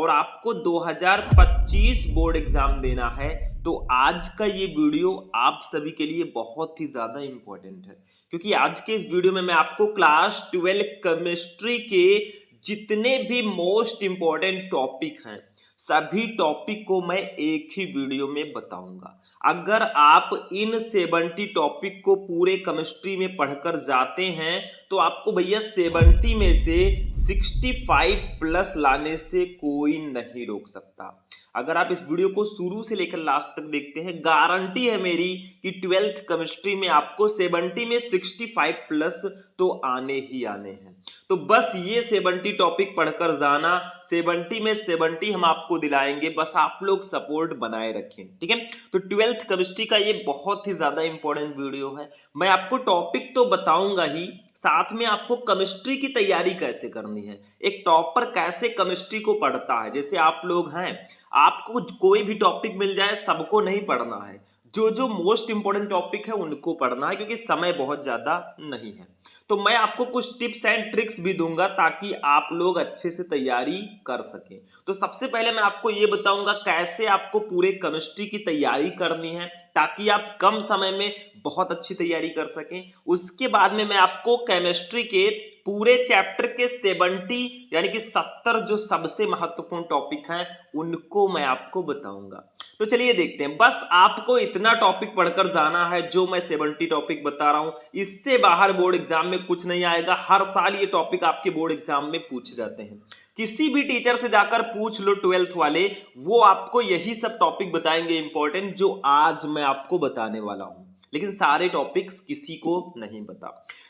और आपको 2025 board exam देना है, तो आज का ये वीडियो आप सभी के लिए बहुत ही ज़्यादा इम्पोर्टेंट है, क्योंकि आज के इस वीडियो में मैं आपको क्लास 12 केमिस्ट्री के जितने भी मोस्ट इम्पोर्टेंट टॉपिक हैं सभी टॉपिक को मैं एक ही वीडियो में बताऊंगा। अगर आप इन 70 टॉपिक को पूरे केमिस्ट्री में पढ़कर जाते हैं तो आपको भैया 70 में से 65 प्लस लाने से कोई नहीं रोक सकता। अगर आप इस वीडियो को शुरू से लेकर लास्ट तक देखते हैं, गारंटी है मेरी कि 12th केमिस्ट्री में आपको 70 में 65 प्लस तो आने ही आने हैं। तो बस ये 70 टॉपिक पढ़कर जाना, 70 में 70 हम आपको दिलाएंगे, बस आप लोग सपोर्ट बनाए रखें, ठीक है। तो 12th केमिस्ट्री का ये बहुत ही ज्यादा इंपॉर्टेंट वीडियो है। मैं आपको टॉपिक तो बताऊंगा ही, साथ में आपको केमिस्ट्री की तैयारी कैसे करनी है, एक टॉपर कैसे केमिस्ट्री को पढ़ता है। जैसे आप लोग हैं, आपको कोई भी टॉपिक मिल जाए सबको नहीं पढ़ना है, जो जो मोस्ट इंपॉर्टेंट टॉपिक है उनको पढ़ना है, क्योंकि समय बहुत ज्यादा नहीं है। तो मैं आपको कुछ टिप्स एंड ट्रिक्स भी दूंगा ताकि आप लोग अच्छे से तैयारी कर सकें। तो सबसे पहले मैं आपको ये बताऊंगा कैसे आपको पूरे केमिस्ट्री की तैयारी करनी है ताकि आप कम समय में बहुत अच्छी तैयारी कर सकें। उसके बाद में मैं आपको केमिस्ट्री के पूरे चैप्टर के 70 यानी कि 70 जो सबसे महत्वपूर्ण टॉपिक हैं उनको मैं आपको बताऊंगा। तो चलिए देखते हैं। बस आपको इतना टॉपिक पढ़कर जाना है जो मैं 70 टॉपिक बता रहा हूं, इससे बाहर बोर्ड एग्जाम में कुछ नहीं आएगा। हर साल ये टॉपिक आपके बोर्ड एग्जाम में पूछ जाते हैं, किसी भी टीचर से जाकर पूछ लो 12th वाले, वो आपको यही सब टॉपिक बताएंगे इंपॉर्टेंट जो आज मैं आपको बताने वाला हूं। लेकिन सारे टॉपिक्स किसी को नहीं पता।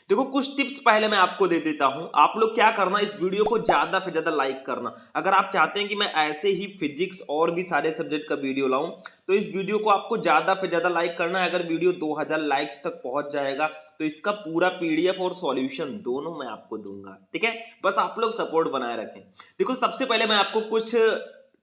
देखो कुछ टिप्स पहले मैं आपको दे देता हूं। आप लोग क्या करना, इस वीडियो को ज्यादा से ज्यादा लाइक करना। अगर आप चाहते हैं कि मैं ऐसे ही फिजिक्स और भी सारे सब्जेक्ट का वीडियो लाऊं तो इस वीडियो को आपको ज्यादा से ज्यादा लाइक करना है। अगर वीडियो 2000 लाइक्स तक पहुंच जाएगा तो इसका पूरा पीडीएफ और सॉल्यूशन दोनों मैं आपको दूंगा, ठीक है। बस आप लोग सपोर्ट बनाए रखें। देखो सबसे पहले मैं आपको कुछ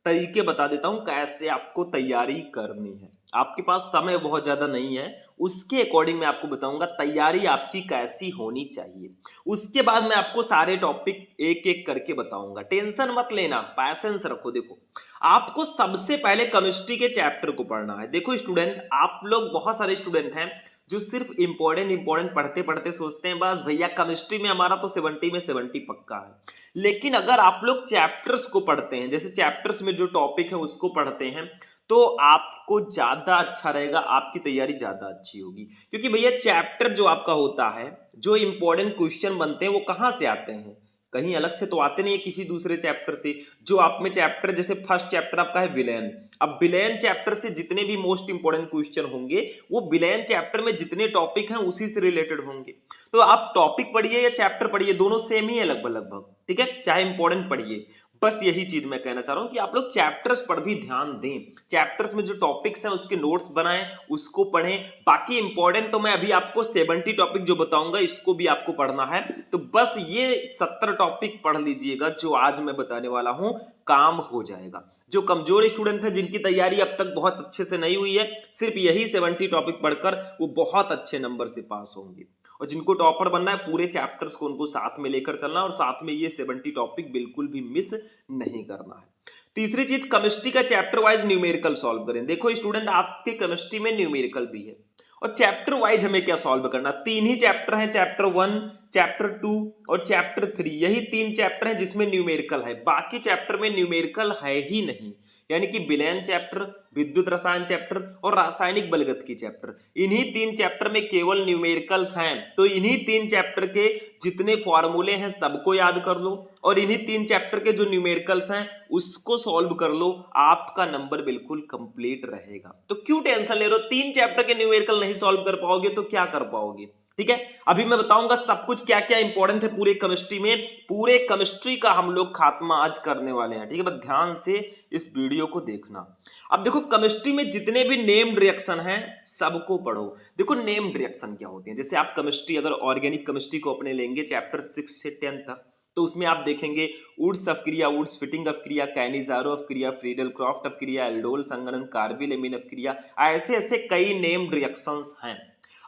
तरीके बता देता हूं कैसे आपको तैयारी करनी है। आपके पास समय बहुत ज्यादा नहीं है, उसके अकॉर्डिंग मैं आपको बताऊंगा तैयारी आपकी कैसी होनी चाहिए। उसके बाद मैं आपको सारे टॉपिक एक एक करके बताऊंगा। टेंशन मत लेना, पैशेंस रखो। देखो आपको सबसे पहले केमिस्ट्री के चैप्टर को पढ़ना है। देखो स्टूडेंट, आप लोग बहुत सारे स्टूडेंट हैं जो सिर्फ इंपॉर्टेंट पढ़ते पढ़ते सोचते हैं बस भैया केमिस्ट्री में हमारा तो 70 में 70 पक्का है। लेकिन अगर आप लोग चैप्टर्स को पढ़ते हैं, जैसे चैप्टर्स में जो टॉपिक है उसको पढ़ते हैं, तो आपको ज्यादा अच्छा रहेगा, आपकी तैयारी ज्यादा अच्छी होगी। क्योंकि भैया चैप्टर जो आपका होता है, जो इंपॉर्टेंट क्वेश्चन बनते हैं वो कहां से आते हैं, कहीं अलग से तो आते नहीं है किसी दूसरे चैप्टर से। जो आप में चैप्टर, जैसे फर्स्ट चैप्टर आपका है विलेन, अब विलेन चैप्टर से जितने भी मोस्ट इंपोर्टेंट क्वेश्चन होंगे वो विलेन चैप्टर में जितने टॉपिक हैं उसी से रिलेटेड होंगे। तो आप टॉपिक पढ़िए या चैप्टर पढ़िए, दोनों सेम ही है लगभग, ठीक है, चाहे इंपॉर्टेंट पढ़िए। बस यही चीज मैं कहना चाह रहा हूं कि आप लोग चैप्टर्स पर भी ध्यान दें। चैप्टर्स में जो टॉपिक्स हैं उसके नोट्स बनाएं, उसको पढ़ें। बाकी इंपॉर्टेंट तो मैं अभी आपको 70 टॉपिक जो बताऊंगा इसको भी आपको पढ़ना है। तो बस ये 70 टॉपिक पढ़ लीजिएगा जो आज मैं बताने वाला हूं, काम हो जाएगा। जो कमजोर स्टूडेंट है, जिनकी तैयारी अब तक बहुत अच्छे से नहीं हुई है, सिर्फ यही 70 टॉपिक पढ़कर वो बहुत अच्छे नंबर से पास होंगे। और जिनको टॉपर बनना है, पूरे चैप्टर्स को उनको साथ में लेकर चलना और साथ में ये 70 टॉपिक बिल्कुल भी मिस नहीं करना है। तीसरी चीज, केमिस्ट्री का चैप्टर वाइज न्यूमेरिकल सॉल्व करें। देखो स्टूडेंट, आपके केमिस्ट्री में न्यूमेरिकल भी है और चैप्टर वाइज हमें क्या सॉल्व करना, 3 ही चैप्टर हैं, चैप्टर 1, चैप्टर 2 और चैप्टर 3। यही 3 चैप्टर हैं जिसमें न्यूमेरिकल है, बाकी चैप्टर में न्यूमेरिकल है ही नहीं। यानी कि विलेन चैप्टर, विद्युत रसायन चैप्टर और रासायनिक बलगतिकी चैप्टर, इन्हीं 3 चैप्टर में केवल न्यूमेरिकल्स हैं। तो इन्हीं 3 चैप्टर के जितने फॉर्मूले हैं सबको याद कर लो और इन्हीं 3 चैप्टर के जो न्यूमेरिकल्स हैं उसको सॉल्व कर लो, आपका नंबर बिल्कुल कंप्लीट रहेगा। तो क्यों टेंशन ले रहे हो, 3 चैप्टर के न्यूमेरिकल नहीं सॉल्व कर पाओगे तो क्या कर पाओगे, ठीक है। अभी मैं बताऊंगा सब कुछ क्या क्या इंपॉर्टेंट है पूरे केमिस्ट्री में। पूरे केमिस्ट्री का हम लोग खात्मा आज करने वाले हैं, ठीक है। बस ध्यान से इस वीडियो को देखना। अब देखो केमिस्ट्री में जितने भी नेम्ड रिएक्शन हैं सबको पढ़ो। देखो नेम्ड रिएक्शन क्या होती है, जैसे आप केमिस्ट्री अगर ऑर्गेनिक केमिस्ट्री को अपने लेंगे चैप्टर 6 से 10 तक, तो उसमें आप देखेंगे वुड्स अपक्रिया, वुड्स फिटिंग अपक्रिया, कैनिजारो अपक्रिया, फ्रीडल क्रॉफ्ट अपक्रिया, एल्डोल संगठन, कार्बिल एमीन अपक्रिया, ऐसे ऐसे कई नेम्ड रिएक्शंस हैं।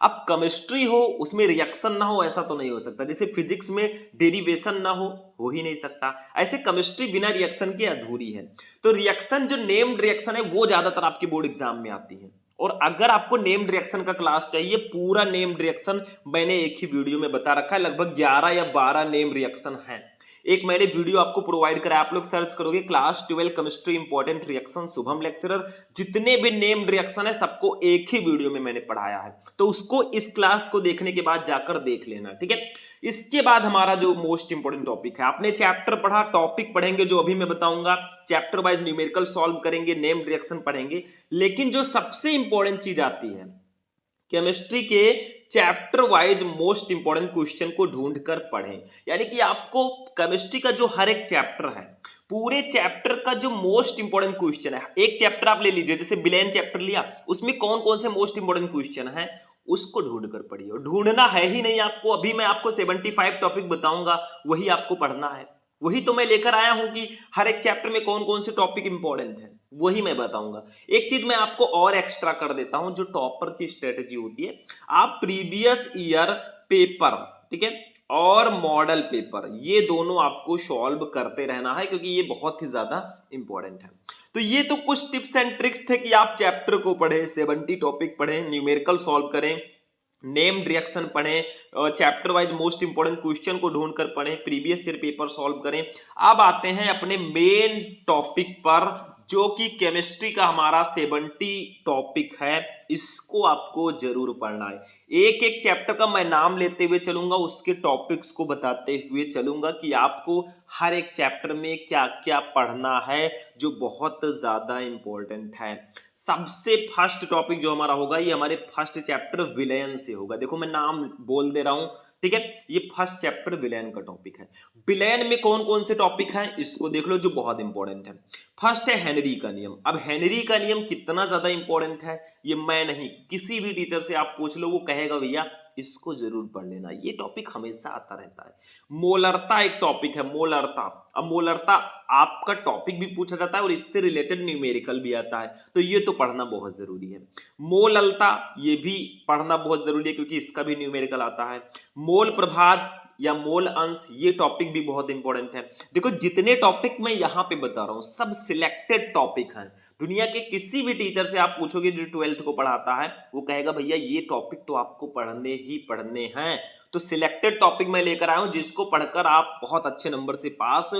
अब केमिस्ट्री हो उसमें रिएक्शन ना हो ऐसा तो नहीं हो सकता, जैसे फिजिक्स में डेरिवेशन ना हो ही नहीं सकता, ऐसे केमिस्ट्री बिना रिएक्शन के अधूरी है। तो रिएक्शन जो नेम्ड रिएक्शन है वो ज्यादातर आपके बोर्ड एग्जाम में आती है। और अगर आपको नेम्ड रिएक्शन का क्लास चाहिए, पूरा नेम्ड रिएक्शन मैंने एक ही वीडियो में बता रखा है, लगभग 11 या 12 नेम रिएक्शन है। एक मैंने वीडियो आपको प्रोवाइड करा, आप लोग सर्च करोगे class 12 chemistry important reaction Shubham lecturer, जितने भी नेम्ड रिएक्शन है सबको एक ही वीडियो में मैंने पढ़ाया है, तो उसको इस क्लास को देखने के बाद जाकर देख लेना, ठीक है। इसके बाद हमारा जो मोस्ट इंपॉर्टेंट टॉपिक है, आपने चैप्टर पढ़ा, टॉपिक पढ़ेंगे जो अभी मैं बताऊंगा, चैप्टर वाइज न्यूमेरिकल सॉल्व करेंगे, नेम्ड रिएक्शन पढ़ेंगे, लेकिन जो सबसे इंपॉर्टेंट चीज आती है केमिस्ट्री के chapter wise most important question को ढूंढकर पढ़ें। यानी कि आपको केमिस्ट्री का जो हर एक चैप्टर है, पूरे चैप्टर का जो मोस्ट इंपॉर्टेंट क्वेश्चन है, एक चैप्टर आप ले लीजिए, जैसे बिलेन चैप्टर लिया, उसमें कौन कौन से मोस्ट इंपॉर्टेंट क्वेश्चन है उसको ढूंढकर पढ़िए। और ढूंढना है ही नहीं आपको, अभी मैं आपको 75 टॉपिक बताऊंगा, वही आपको पढ़ना है। वही तो मैं लेकर आया हूं कि हर एक चैप्टर में कौन कौन से टॉपिक इंपॉर्टेंट है, वही मैं बताऊंगा। एक चीज मैं आपको और एक्स्ट्रा कर देता हूं, जो टॉपर की स्ट्रेटेजी होती है, आप प्रीवियस ईयर पेपर, ठीक है, और मॉडल पेपर, ये दोनों आपको सॉल्व करते रहना है, क्योंकि ये बहुत ही ज्यादा इंपॉर्टेंट है। तो ये तो कुछ टिप्स एंड ट्रिक्स थे कि आप चैप्टर को पढ़े, 70 टॉपिक पढ़े, न्यूमेरिकल सॉल्व करें, नेम्ड रिएक्शन पढ़ें, chapter wise most important question को ढूंढकर पढ़ें, प्रीवियस ईयर पेपर सॉल्व करें। अब आते हैं अपने मेन टॉपिक पर, जो कि केमिस्ट्री का हमारा 70 टॉपिक है, इसको आपको जरूर पढ़ना है। एक एक चैप्टर का मैं नाम लेते हुए चलूंगा, उसके टॉपिक्स को बताते हुए चलूंगा कि आपको हर एक चैप्टर में क्या क्या पढ़ना है, जो बहुत ज्यादा इंपॉर्टेंट है। सबसे फर्स्ट टॉपिक जो हमारा होगा, ये हमारे फर्स्ट चैप्टर विलयन से होगा। देखो मैं नाम बोल दे रहा हूं, ठीक है, ये फर्स्ट चैप्टर विलयन का टॉपिक है। विलयन में कौन कौन से टॉपिक हैं इसको देख लो, जो बहुत इंपॉर्टेंट है। फर्स्ट है हेनरी का नियम। अब हेनरी का नियम कितना ज्यादा इंपॉर्टेंट है ये मैं नहीं, किसी भी टीचर से आप पूछ लो, वो कहेगा भैया इसको जरूर पढ़ लेना, ये टॉपिक हमेशा आता रहता है। मोलरता एक टॉपिक है, मोलरता। अब मोलरता आपका टॉपिक भी पूछा जाता है और इससे रिलेटेड न्यूमेरिकल भी आता है, तो ये तो पढ़ना बहुत जरूरी है। मोललता ये भी पढ़ना बहुत जरूरी है, क्योंकि इसका भी न्यूमेरिकल आता है। मोल प्रभाज या मोल अंश, ये टॉपिक भी बहुत इंपॉर्टेंट है। देखो जितने टॉपिक मैं यहां पे बता रहा हूं सब सिलेक्टेड टॉपिक हैं। दुनिया के किसी भी टीचर से आप पूछोगे जो 12th को पढ़ाता है, वो कहेगा भैया ये टॉपिक तो आपको पढ़ने ही पढ़ने हैं। तो सिलेक्टेड टॉपिक मैं लेकर आया हूं, जिसको पढ़कर आप बहुत अच्छे नंबर से पास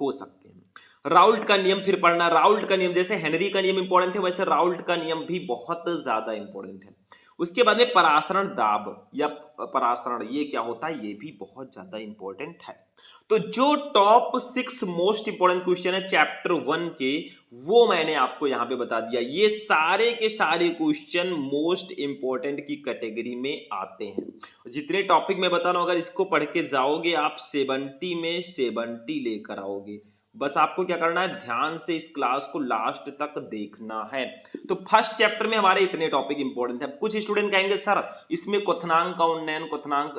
हो सकते हैं। राउल्ट का नियम फिर पढ़ना। राउल्ट का नियम, जैसे हेनरी का नियम इंपॉर्टेंट है, वैसे राउल्ट का नियम भी बहुत ज्यादा इंपॉर्टेंट है। उसके बाद में परासरण दाब या परासरण, ये क्या होता है, ये भी बहुत ज्यादा इंपॉर्टेंट है। तो जो टॉप 6 मोस्ट इंपॉर्टेंट क्वेश्चन है चैप्टर 1 के, वो मैंने आपको यहां पे बता दिया। ये सारे के सारे क्वेश्चन मोस्ट इंपॉर्टेंट की कैटेगरी में आते हैं। जितने टॉपिक मैं बता रहा हूं, अगर इसको पढ़ के जाओगे आप 70 में 70 लेकर आओगे। बस आपको क्या करना है, ध्यान से इस क्लास को लास्ट तक देखना है। तो फर्स्ट चैप्टर में हमारे इतने टॉपिक इंपॉर्टेंट है। कुछ स्टूडेंट कहेंगे सर इसमें क्वथनांक का उन्नयन, क्वथनांक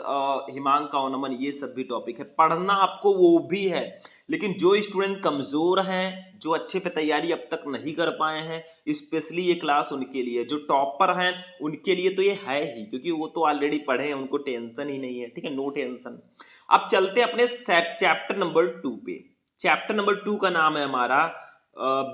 हिमांक का अवनमन, ये सब भी टॉपिक है, पढ़ना आपको वो भी है। लेकिन जो स्टूडेंट कमजोर हैं, जो अच्छे पे तैयारी अब तक नहीं कर पाए हैं, स्पेशली ये क्लास उनके लिए। जो टॉपर हैं उनके लिए तो ये है ही, क्योंकि वो तो ऑलरेडी पढ़े हैं, उनको टेंशन ही नहीं है, ठीक है, नो टेंशन। अब चलते अपने चैप्टर नंबर 2 पे। चैप्टर नंबर 2 का नाम है हमारा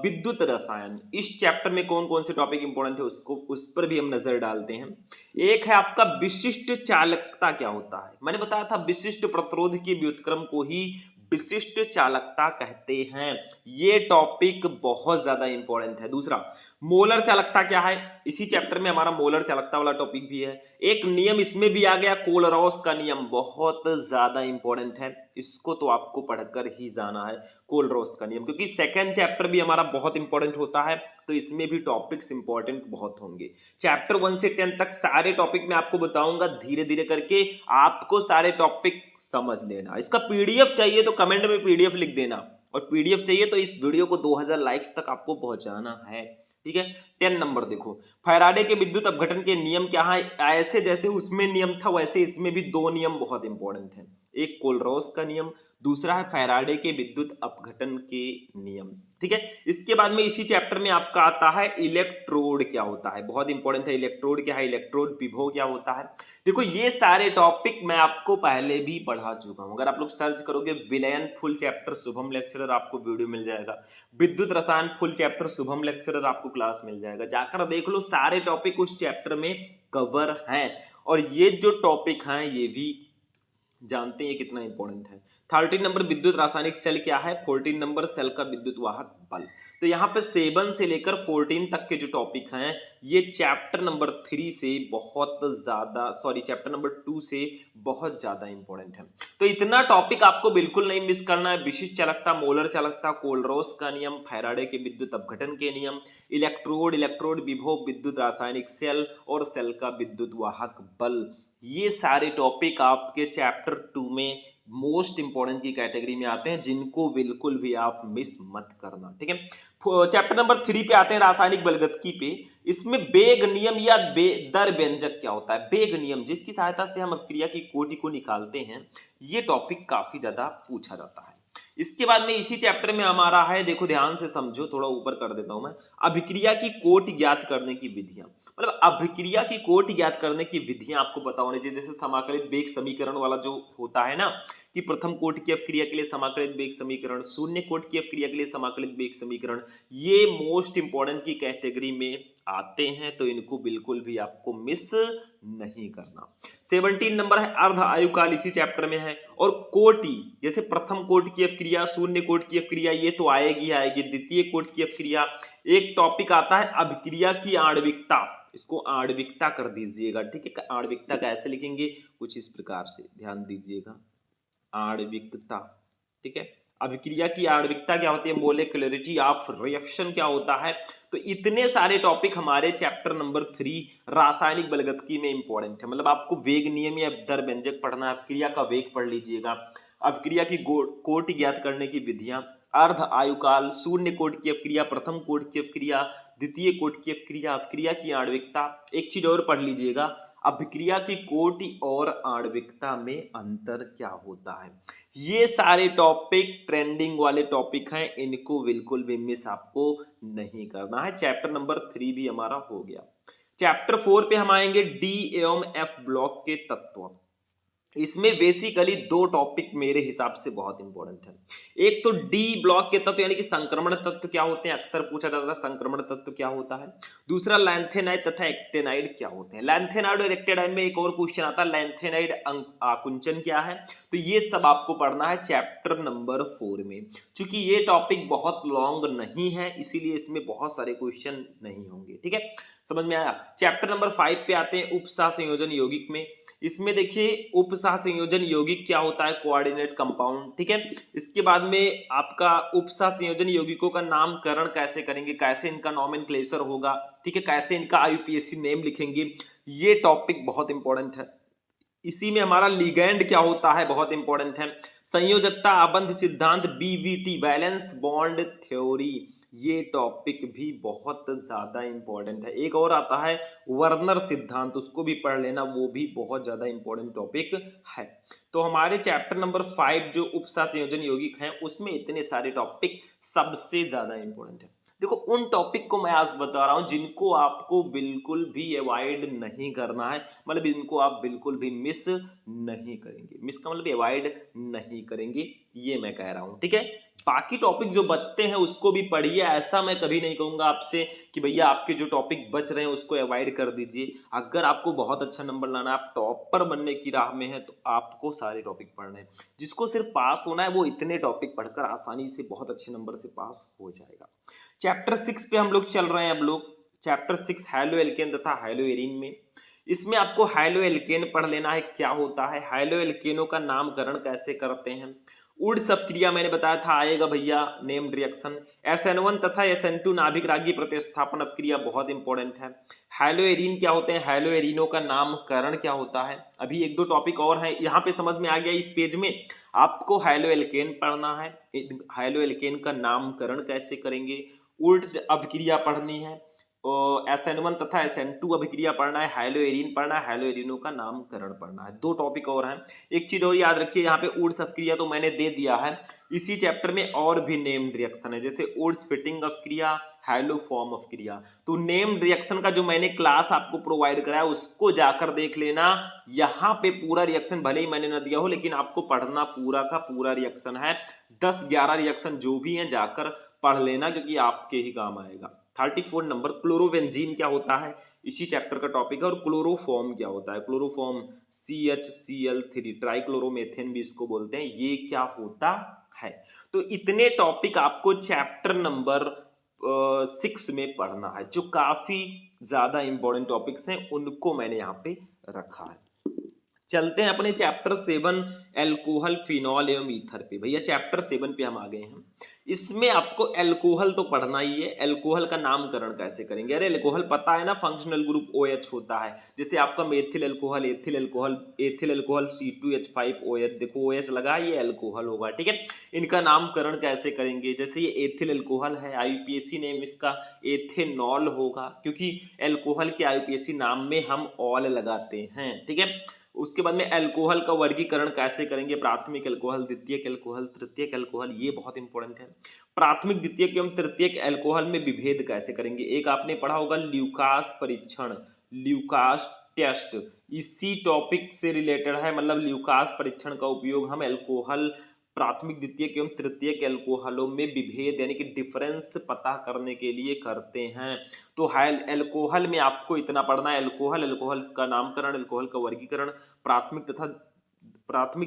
विद्युत रसायन। इस चैप्टर में कौन कौन से टॉपिक इंपॉर्टेंट है उसको, उस पर भी हम नजर डालते हैं। एक है आपका विशिष्ट चालकता क्या होता है। मैंने बताया था विशिष्ट प्रतिरोध के व्युत्क्रम को ही विशिष्ट चालकता कहते हैं। ये टॉपिक बहुत ज्यादा इंपॉर्टेंट है। दूसरा, मोलर चालकता क्या है, इसी चैप्टर में हमारा मोलर चालकता वाला टॉपिक भी है। एक नियम इसमें भी आ गया, कोलरॉस का नियम, बहुत ज्यादा इंपॉर्टेंट है, इसको तो आपको पढ़कर ही जाना है, कोलरॉस का नियम, क्योंकि सेकंड चैप्टर भी हमारा बहुत इंपॉर्टेंट होता है, तो इसमें भी टॉपिक्स इंपॉर्टेंट बहुत होंगे। चैप्टर 1 से 10 तक सारे टॉपिक मैं आपको बताऊंगा, धीरे धीरे करके आपको सारे टॉपिक समझ लेना। इसका पीडीएफ चाहिए तो कमेंट में पीडीएफ लिख देना, और पीडीएफ चाहिए तो इस वीडियो को 2000 लाइक्स तक आपको पहुंचाना है, ठीक है। 10 नंबर देखो, फैराडे के विद्युत अपघटन के नियम क्या है। ऐसे जैसे उसमें नियम था वैसे इसमें भी 2 नियम बहुत इंपॉर्टेंट है। एक कोलरॉस का नियम, दूसरा है फैराडे के विद्युत अपघटन के नियम। ठीक है, इसके बाद में इसी चैप्टर में आपका आता है इलेक्ट्रोड क्या होता है, बहुत इंपॉर्टेंट है। इलेक्ट्रोड क्या है, इलेक्ट्रोड विभव क्या होता है। देखो ये सारे टॉपिक मैं आपको पहले भी पढ़ा चुका हूं। अगर आप लोग सर्च करोगे विलयन फुल चैप्टर शुभम लेक्चरर, आपको वीडियो मिल जाएगा। विद्युत रसायन फुल चैप्टर शुभम लेक्चरर, आपको क्लास मिल जाएगा। जाकर देख लो, सारे टॉपिक उस चैप्टर में कवर हैं। और ये जो टॉपिक हैं ये भी जानते हैं कितना इंपॉर्टेंट है। 13 नंबर विद्युत रासायनिक सेल क्या है, 14 नंबर सेल का विद्युत वाहक बल। तो यहाँ पे 7 से लेकर 14 तक के जो टॉपिक हैं ये चैप्टर नंबर 3 से बहुत ज्यादा, सॉरी चैप्टर नंबर 2 से बहुत ज्यादा इंपॉर्टेंट है। तो इतना टॉपिक आपको बिल्कुल नहीं मिस करना है। विशिष्ट चालकता, मोलर चालकता, कोलरॉस का नियम, फैराडे के विद्युत अपघटन के नियम, इलेक्ट्रोड, इलेक्ट्रोड विभव, विद्युत रासायनिक सेल और सेल का विद्युत वाहक बल, ये सारे टॉपिक आपके चैप्टर 2 में मोस्ट इंपॉर्टेंट की कैटेगरी में आते हैं, जिनको बिल्कुल भी आप मिस मत करना। ठीक है, चैप्टर नंबर 3 पे आते हैं रासायनिक बलगतकी पे। इसमें बेग नियम या दर व्यंजक क्या होता है। बेग नियम जिसकी सहायता से हम अभिक्रिया की कोटि को निकालते हैं, ये टॉपिक काफी ज्यादा पूछा जाता है। इसके बाद में इसी चैप्टर में हमारा है, देखो ध्यान से समझो, थोड़ा ऊपर कर देता हूं मैं, अभिक्रिया की कोटि ज्ञात करने की विधियां। मतलब अभिक्रिया की कोटि ज्ञात करने की विधियां आपको पता होनी चाहिए। जैसे समाकलित वेग समीकरण वाला जो होता है ना, कि प्रथम कोटि की अभिक्रिया के लिए समाकलित वेग समीकरण, शून्य कोटि की अभिक्रिया के लिए समाकलित वेग समीकरण, ये मोस्ट इंपॉर्टेंट की कैटेगरी में आते हैं। तो इनको बिल्कुल भी आपको मिस नहीं करना। 17 नंबर है अर्ध आयुकाल, इसी चैप्टर में है। और कोटि, जैसे प्रथम कोटि की अभिक्रिया, शून्य कोटि की अभिक्रिया, ये तो आएगी आएगी। द्वितीय कोटि की अभिक्रिया, एक टॉपिक आता है अभिक्रिया की आणविकता, इसको आणविकता कर दीजिएगा। ठीक है, आणविकता कैसे लिखेंगे, कुछ इस प्रकार से, ध्यान दीजिएगा, आणविकता। ठीक है, अभिक्रिया की आणविकता क्या होती है, मोलेक्युलरिटी ऑफ रिएक्शन क्या होता है। तो इतने सारे टॉपिक हमारे चैप्टर नंबर 3 रासायनिक बलगतकी में इंपॉर्टेंट है। मतलब आपको वेग नियम या दर व्यंजक पढ़ना है, अभिक्रिया का वेग पढ़ लीजिएगा, अभिक्रिया की कोटि ज्ञात करने की विधियां, अर्ध आयुकाल, शून्य कोटि की अभिक्रिया, प्रथम कोटि की अभिक्रिया, द्वितीय कोटि की अभिक्रिया, अभिक्रिया की आणविकता। एक चीज और पढ़ लीजिएगा, अभिक्रिया की कोटि और आणविकता में अंतर क्या होता है। ये सारे टॉपिक ट्रेंडिंग वाले टॉपिक हैं, इनको बिल्कुल भी मिस आपको नहीं करना है। चैप्टर नंबर 3 भी हमारा हो गया। चैप्टर 4 पे हम आएंगे डी एवं एफ ब्लॉक के तत्व। इसमें बेसिकली दो टॉपिक मेरे हिसाब से बहुत इंपॉर्टेंट है। एक तो डी ब्लॉक के तत्व यानी कि संक्रमण तत्व क्या होते हैं, अक्सर पूछा जाता है संक्रमण तत्व क्या होता है। दूसरा लैंथेनाइड तथा एक्टेनाइड क्या होते हैं। लैंथेनाइड और एक्टेनाइड में एक और क्वेश्चन आता है, लैंथेनाइड आकुंचन क्या है। तो ये सब आपको पढ़ना है चैप्टर नंबर 4 में। चूंकि ये टॉपिक बहुत लॉन्ग नहीं है, इसीलिए इसमें बहुत सारे क्वेश्चन नहीं होंगे। ठीक है, समझ में आया। चैप्टर नंबर 5 पे आते हैं उपसह संयोजन यौगिक में। इसमें देखिए उपसह संयोजन यौगिक क्या होता है, कोऑर्डिनेट कंपाउंड। ठीक है, इसके बाद में आपका उपसह संयोजन यौगिकों का नामकरण कैसे करेंगे, कैसे इनका नॉमेनक्लेचर होगा। ठीक है, कैसे इनका IUPAC नेम लिखेंगे, ये टॉपिक बहुत इंपॉर्टेंट है। इसी में हमारा लिगैंड क्या होता है, बहुत इंपॉर्टेंट है। संयोजकता आबंध सिद्धांत, BVT वैलेंस बॉन्ड थ्योरी, ये टॉपिक भी बहुत ज्यादा इंपॉर्टेंट है। एक और आता है वर्नर सिद्धांत, उसको भी पढ़ लेना, वो भी बहुत ज्यादा इंपॉर्टेंट टॉपिक है। तो हमारे चैप्टर नंबर 5 जो उपसह संयोजन यौगिक हैं, उसमें इतने सारे टॉपिक सबसे ज्यादा इंपॉर्टेंट है। देखो उन टॉपिक को मैं आज बता रहा हूं जिनको आपको बिल्कुल भी अवॉइड नहीं करना है, मतलब इनको आप बिल्कुल भी मिस नहीं करेंगे। मिस का मतलब अवॉइड नहीं करेंगे, ये मैं कह रहा हूं। ठीक है, बाकी टॉपिक जो बचते हैं उसको भी पढ़िए। ऐसा मैं कभी नहीं कहूंगा आपसे कि भैया आपके जो टॉपिक बच रहे हैं उसको अवॉइड कर दीजिए। अगर आपको बहुत अच्छा नंबर लाना है, आप टॉपर बनने की राह में है, तो आपको सारे टॉपिक पढ़ने हैं। जिसको सिर्फ पास होना है वो इतने टॉपिक पढ़कर आसानी से बहुत अच्छे नंबर से पास हो जाएगा। चैप्टर 6 पे हम लोग चल रहे हैं। अब लोग चैप्टर 6 हैलो एल्केन तथा हैलो एरीन में, इसमें आपको हैलो एल्केन पढ़ लेना है क्या होता है, हैलो एल्केनों का नामकरण कैसे करते हैं। उड्स अपक्रिया मैंने बताया था आएगा भैया, नेम्ड रिएक्शन। SN1 तथा SN2 नाभिक रागी प्रतिस्थापन अपक्रिया बहुत इंपॉर्टेंट है। हैलो एरीन क्या होते हैं, हैलो एरीनों का नामकरण क्या होता है। अभी एक दो टॉपिक और हैं, यहाँ पे समझ में आ गया। इस पेज में आपको हैलो एल्केन पढ़ना है, हैलो एल्केन का नामकरण कैसे करेंगे, उड्स अपक्रिया पढ़नी है, SN1 तथा SN2 अभिक्रिया पढ़ना है, हाइलोएरिन पढ़ना है, हाइलोएरिनों का नामकरण पढ़ना है। 2 टॉपिक और हैं। एक चीज और याद रखिए, यहाँ पे वुड्स अभिक्रिया तो मैंने दे दिया है। इसी चैप्टर में और भी नेम्ड रिएक्शन है, जैसे वुड्स फिटिंग अभिक्रिया, हाइलोफॉर्म अभिक्रिया। तो नेम्ड रिएक्शन का जो मैंने क्लास आपको प्रोवाइड कराया उसको जाकर देख लेना। यहाँ पे पूरा रिएक्शन भले ही मैंने न दिया हो, लेकिन आपको पढ़ना पूरा का पूरा रिएक्शन है। 10-11 रिएक्शन जो भी हैं जाकर पढ़ लेना, क्योंकि आपके ही काम आएगा। 34 नंबर, क्लोरोबेंजीन क्या होता है, इसी चैप्टर का टॉपिक है। और क्लोरोफॉर्म क्या होता है, क्लोरोफॉर्म CHCl3 ट्राइक्लोरोमेथेन भी इसको बोलते हैं, ये क्या होता है। तो इतने टॉपिक आपको चैप्टर नंबर 6 में पढ़ना है, जो काफी ज्यादा इंपॉर्टेंट टॉपिक्स हैं, उनको मैंने यहाँ पे रखा है। चलते हैं अपने चैप्टर 7 एल्कोहल, फिनॉल एवं ईथर पे। भैया चैप्टर 7 पे हम आ गए हैं। इसमें आपको एल्कोहल तो पढ़ना ही है। एल्कोहल का नामकरण कैसे करेंगे? अरे एल्कोहल पता है ना, फंक्शनल ग्रुप OH होता है। जैसे आपका methyl alcohol, ethyl alcohol, ethyl alcohol C2H5OH, देखो OH लगा, ये एल्कोहल होगा, ठीक है। इनका नामकरण कैसे करेंगे? जैसे ये एथिल एल्कोहल है, IUPAC नेम इसका एथेनॉल होगा, क्योंकि एल्कोहल के IUPAC नाम में हम ऑल लगाते हैं, ठीक है। उसके बाद में एल्कोहल का वर्गीकरण कैसे करेंगे? प्राथमिक एल्कोहल, द्वितीयक एल्कोहल, तृतीयक एल्कोहल, ये बहुत इंपॉर्टेंट है। प्राथमिक, द्वितीयक एवं तृतीयक एल्कोहल में विभेद कैसे करेंगे? एक आपने पढ़ा होगा ल्यूकास परीक्षण, ल्यूकास टेस्ट, इसी टॉपिक से रिलेटेड है। मतलब ल्यूकास परीक्षण का उपयोग हम एल्कोहल, प्राथमिक, द्वितीयक एवं तृतीयक एल्कोहलों में विभेद यानी कि डिफरेंस पता करने के लिए करते हैं। तो हाइल एल्कोहल में आपको इतना पढ़ना है, एल्कोहल, एल्कोहल का नामकरण, एल्कोहल का वर्गीकरण, प्राथमिक,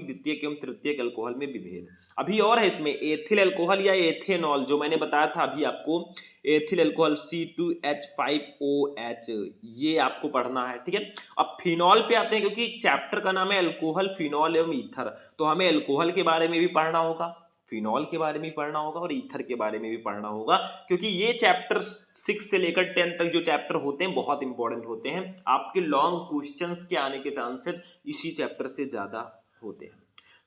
द्वितीयक एवं तृतीयक एल्कोहल में विभेद। अभी और है इसमें एथिल एल्कोहल या एथेनॉल, जो मैंने बताया था अभी आपको, एथिल एल्कोहल C2H5OH, ये आपको पढ़ना है, ठीक है। अब फिनॉल पे आते हैं, क्योंकि चैप्टर का नाम है एल्कोहल, फिनॉल एवं ईथर, तो हमें एल्कोहल के बारे में भी पढ़ना होगा, फिनॉल के बारे में भी पढ़ना होगा और ईथर के बारे में भी पढ़ना होगा, क्योंकि ये चैप्टर 6 से लेकर 10 तक जो चैप्टर होते हैं बहुत इंपॉर्टेंट होते हैं। आपके लॉन्ग क्वेश्चंस के आने के चांसेस इसी चैप्टर से ज्यादा होते हैं।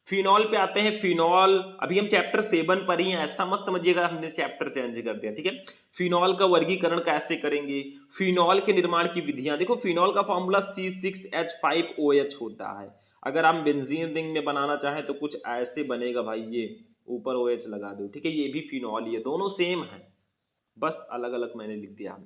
फिनॉल पे आते हैं। फिनॉल, अभी हम चैप्टर 7 पर ही हैं, ऐसा मत समझिएगा हमने चैप्टर चेंज कर दिया, ठीक है। फिनॉल का वर्गीकरण कैसे करेंगे? फिनॉल के निर्माण की विधियां देखो। फिनॉल का फॉर्मूला C6H5OH होता है। अगर आप बेंजीन रिंग में बनाना चाहें तो कुछ ऐसे बनेगा भाई, ये ऊपर OH लगा दो, ठीक है। ये भी फिनॉल, ये दोनों सेम है, बस अलग अलग मैंने लिख दिया।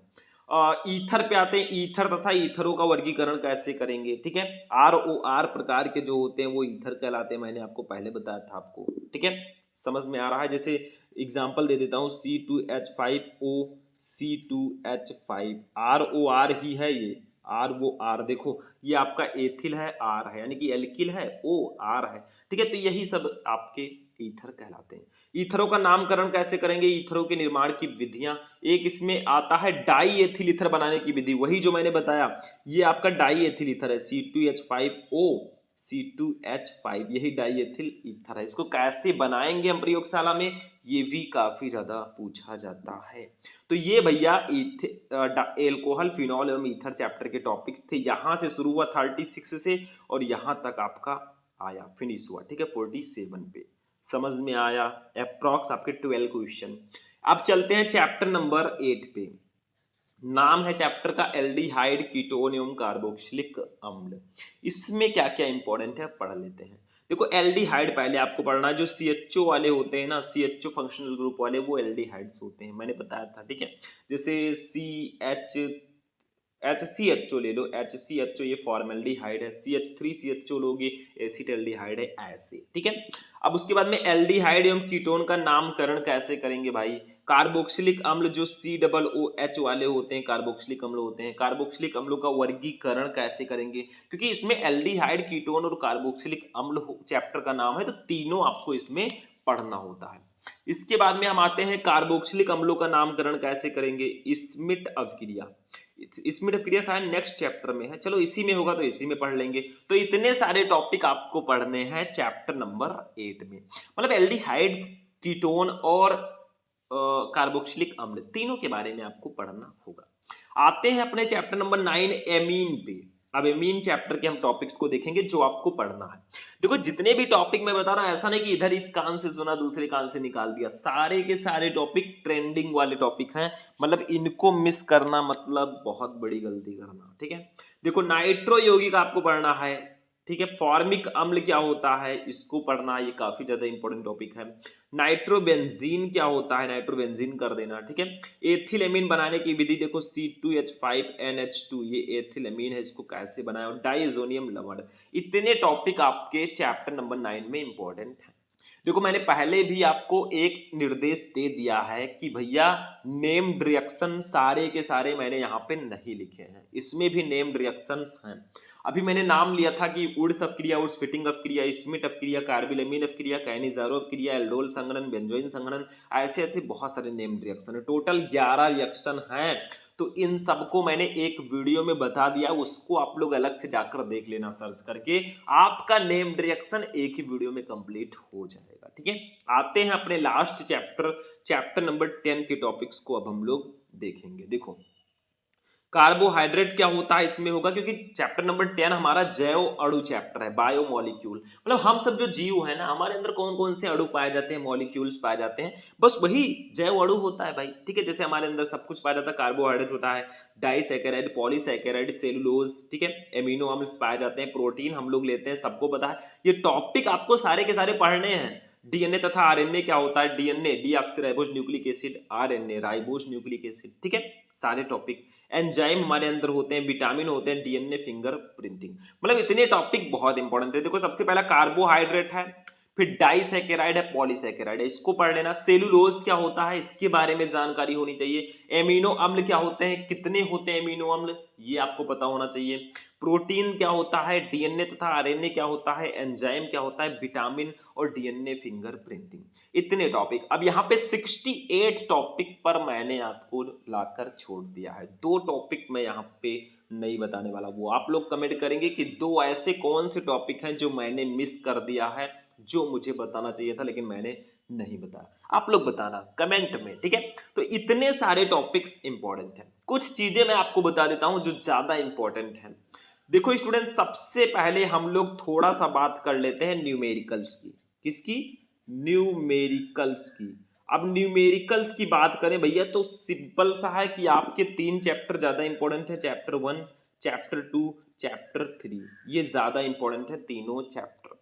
ईथर पे आते हैं। ईथर तथा ईथरों का वर्गीकरण कैसे करेंगे? ठीक है, ROR प्रकार के जो होते हैं वो ईथर कहलाते हैं, मैंने आपको पहले बताया था आपको, ठीक है। समझ में आ रहा है? जैसे एग्जांपल दे देता हूँ, C2H5O, C2H5, ROR ही है ये, ROR, देखो ये आपका एथिल है, R है, यानी कि एल्किल है, OR है, ठीक है। तो यही सब आपके ईथर कहलाते हैं। ईथरों का नामकरण कैसे करेंगे? ईथरों के निर्माण की विधियां, एक इसमें आता है डाई एथिल ईथर बनाने की विधि, वही जो मैंने बताया, ये आपका डाई एथिल ईथर है, C2H5O, C2H5, यही डाई एथिल ईथर है। इसको कैसे बनाएंगे हम प्रयोगशाला में, ये भी काफी ज्यादा पूछा जाता है। तो ये भैया एल्कोहल, फिनॉल एवं ईथर चैप्टर के टॉपिक्स थे। यहां से शुरू हुआ 36 से और यहां तक आपका आया, फिनिश हुआ, ठीक है, 47 पे। समझ में आया? अप्रॉक्स आपके 12 क्वेश्चन। अब चलते हैं चैप्टर नंबर 8 पे। नाम है चैप्टर का एल्डिहाइड, कीटोन एवं कार्बोक्सिलिक अम्ल। इसमें क्या क्या इंपॉर्टेंट है पढ़ लेते हैं। देखो एल्डिहाइड पहले आपको पढ़ना है, जो CHO वाले होते हैं ना, CHO फंक्शनल ग्रुप वाले, वो एल्डिहाइड्स होते हैं, मैंने बताया था, ठीक है। जैसे HCHO ले लो, HCHO ये फॉर्मेल्डिहाइड है, CH3CHO लोगे, एसिटाल्डिहाइड है, ऐसे, ठीक है। अब उसके बाद में एल्डिहाइड एवं कीटोन का नामकरण कैसे करेंगे भाई? कार्बोक्सिलिक अम्ल जो COOH वाले होते हैं, कार्बोक्सिलिक अम्ल होते हैं, कार्बोक्सिलिक अम्लों का वर्गीकरण कैसे करेंगे? क्योंकि इसमें एल्डिहाइड, कीटोन और कार्बोक्सिलिक अम्ल चैप्टर का नाम है, तो तीनों आपको इसमें पढ़ना होता है। इसके बाद में हम आते हैं कार्बोक्सिलिक अम्लों का नामकरण कैसे करेंगे? स्मिट अभिक्रिया, स्मिट अभिक्रिया शायद नेक्स्ट चैप्टर में है, चलो इसी में होगा तो इसी में पढ़ लेंगे। तो इतने सारे टॉपिक आपको पढ़ने हैं चैप्टर नंबर 8 में। मतलब एल्डिहाइड्स, कीटोन और कार्बोक्सिलिक अम्ल, तीनों के बारे में आपको पढ़ना होगा। आते हैं अपने चैप्टर नंबर 9 एमीन पे। अब एमीन चैप्टर के हम टॉपिक्स को देखेंगे जो आपको पढ़ना है। देखो जितने भी टॉपिक मैं बता रहा हूं, ऐसा नहीं कि इधर इस कान से सुना दूसरे कान से निकाल दिया, सारे के सारे टॉपिक ट्रेंडिंग वाले टॉपिक हैं, मतलब इनको मिस करना मतलब बहुत बड़ी गलती करना। ठीक है, देखो नाइट्रो यौगिक आपको पढ़ना है। ठीक है, फॉर्मिक अम्ल क्या होता है इसको पढ़ना, ये काफी ज्यादा इंपॉर्टेंट टॉपिक है। नाइट्रोबेंजीन क्या होता है, नाइट्रोबेंजीन कर देना। ठीक है, एथिलेमीन बनाने की विधि देखो, C2H5NH2, ये एथिलेमीन है, इसको कैसे बनाया, और डाइजोनियम लवण। इतने टॉपिक आपके चैप्टर नंबर 9 में इंपॉर्टेंट है। देखो मैंने पहले भी आपको एक निर्देश दे दिया है कि भैया नेम्ड रिएक्शन सारे के सारे मैंने यहाँ पे नहीं लिखे हैं, इसमें भी नेम्ड रिएक्शंस हैं। अभी मैंने नाम लिया था कि वुड्स अफक्रिया, वुड्स फिटिंग अफक्रिया, स्मिट अफक्रिया, कार्बिलमीन अफक्रिया, कैनिजारो अफक्रिया, एल्डोल संघनन, बेंजोइन संघनन, ऐसे ऐसे बहुत सारे नेम्ड रिएक्शन है, टोटल 11 रिएक्शन हैं। तो इन सबको मैंने एक वीडियो में बता दिया, उसको आप लोग अलग से जाकर देख लेना सर्च करके, आपका नेम्ड रिएक्शन एक ही वीडियो में कंप्लीट हो जाएगा। ठीक है, आते हैं अपने लास्ट चैप्टर नंबर 10 के टॉपिक्स को अब हम लोग देखेंगे। देखो कार्बोहाइड्रेट क्या होता है इसमें होगा, क्योंकि चैप्टर नंबर 10 हमारा जैव अणु चैप्टर है, बायोमोलिक्यूल, मतलब हम सब जो जीव है ना, हमारे अंदर कौन कौन से अणु पाए जाते हैं, मॉलिक्यूल्स पाए जाते हैं, बस वही जैव अणु होता है भाई। ठीक है, जैसे हमारे अंदर सब कुछ पाया जाता है, कार्बोहाइड्रेट होता है, डाइसैकेराइड, पॉलीसैकेराइड, सेलुलोज, ठीक है, एमिनो अम्ल पाए जाते हैं, प्रोटीन हम लोग लेते हैं, सबको पता है। ये टॉपिक आपको सारे के सारे पढ़ने हैं। डीएनए तथा आरएनए क्या होता है, DNA deoxyribose nucleic acid, RNA ribose nucleic acid. ठीक है, सारे टॉपिक। एंजाइम हमारे अंदर होते हैं, विटामिन होते हैं, डीएनए फिंगर प्रिंटिंग, मतलब इतने टॉपिक बहुत इंपॉर्टेंट है। देखो सबसे पहला कार्बोहाइड्रेट है, फिर डाइसैकेराइड है, पॉलीसैकेराइड है, इसको पढ़ लेना। सेलुलोज क्या होता है इसके बारे में जानकारी होनी चाहिए। एमिनो अम्ल क्या होते हैं, कितने होते हैं एमिनो अम्ल, ये आपको पता होना चाहिए। प्रोटीन क्या होता है, डीएनए तथा आरएनए क्या होता है, एंजाइम क्या होता है, विटामिन और डीएनए फिंगर प्रिंटिंग, इतने टॉपिक। अब यहाँ पे 68 टॉपिक पर मैंने आपको लाकर छोड़ दिया है, 2 टॉपिक मैं यहाँ पे नहीं बताने वाला, वो आप लोग कमेंट करेंगे कि 2 ऐसे कौन से टॉपिक हैं जो मैंने मिस कर दिया है, जो मुझे बताना चाहिए था लेकिन मैंने नहीं बताया। आप लोग बताना कमेंट में। ठीक है, तो इतने सारे टॉपिक्स इंपॉर्टेंट हैं, कुछ चीजें मैं आपको बता देता हूं जो ज्यादा इंपॉर्टेंट हैं। देखो स्टूडेंट, सबसे पहले हम लोग थोड़ा सा बात कर लेते हैं न्यूमेरिकल्स की। किसकी, न्यूमेरिकल्स की। अब न्यूमेरिकल्स की बात करें भैया तो सिंपल सा है कि आपके 3 चैप्टर ज्यादा इंपॉर्टेंट है, चैप्टर 1, चैप्टर 2, चैप्टर 3, ये ज्यादा इंपॉर्टेंट है तीनों चैप्टर।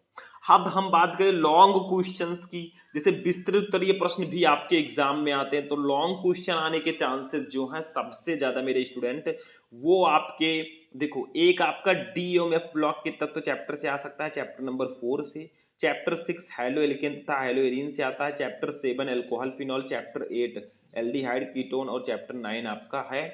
अब हम बात करें लॉन्ग क्वेश्चंस की, जैसे विस्तृत उत्तरीय प्रश्न भी आपके एग्जाम में आते हैं, तो लॉन्ग क्वेश्चन आने के चांसेस जो हैं सबसे ज्यादा मेरे स्टूडेंट, वो आपके देखो, एक आपका डीओएमएफ ब्लॉक के तत्व चैप्टर से आ सकता है, चैप्टर नंबर 4 से। चैप्टर 6 हैलो एल्केन तथा हैलो एरीन से आता है, chapter 7 alcohol phenol, chapter 8 aldehyde ketone, और चैप्टर 9 आपका है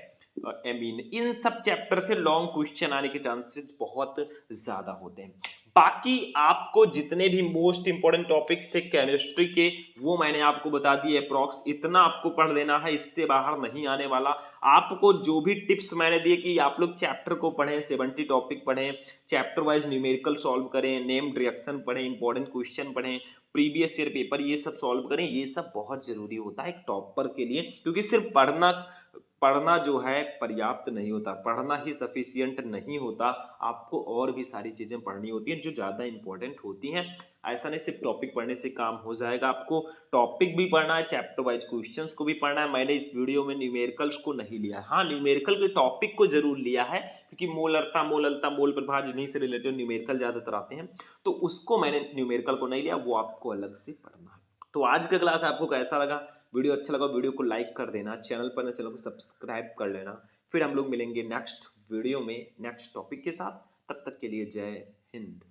एमीन। इन सब चैप्टर से लॉन्ग क्वेश्चन आने के चांसेस बहुत ज्यादा होते हैं। बाकी आपको जितने भी मोस्ट इंपोर्टेंट टॉपिक्स थे केमिस्ट्री के, वो मैंने आपको बता दिए अप्रॉक्स, इतना आपको पढ़ लेना है, इससे बाहर नहीं आने वाला। आपको जो भी टिप्स मैंने दिए कि आप लोग चैप्टर को पढ़ें, 70 टॉपिक पढ़ें, चैप्टर वाइज न्यूमेरिकल सॉल्व करें, नेम्ड रिएक्शन पढ़ें, इंपॉर्टेंट क्वेश्चन पढ़ें, प्रीवियस ईयर पेपर ये सब सॉल्व करें, ये सब बहुत जरूरी होता है एक टॉपर के लिए, क्योंकि सिर्फ पढ़ना जो है पर्याप्त नहीं होता, पढ़ना ही सफिशियंट नहीं होता, आपको और भी सारी चीजें पढ़नी होती हैं जो ज्यादा इंपॉर्टेंट होती हैं। ऐसा नहीं सिर्फ टॉपिक पढ़ने से काम हो जाएगा, आपको टॉपिक भी पढ़ना है, चैप्टर वाइज क्वेश्चंस को भी पढ़ना है। मैंने इस वीडियो में न्यूमेरिकल्स को नहीं लिया है, हाँ न्यूमेरिकल के टॉपिक को जरूर लिया है, क्योंकि मोलरता, मोललता, मोल प्रभाव जिन्हीं से रिलेटेड न्यूमेरिकल ज्यादातर आते हैं, तो उसको मैंने न्यूमेरिकल को नहीं लिया, वो आपको अलग से पढ़ना है। तो आज का क्लास आपको कैसा लगा, वीडियो अच्छा लगा वीडियो को लाइक कर देना, चैनल पर चैनल को सब्सक्राइब कर लेना। फिर हम लोग मिलेंगे नेक्स्ट वीडियो में नेक्स्ट टॉपिक के साथ, तब तक के लिए जय हिंद।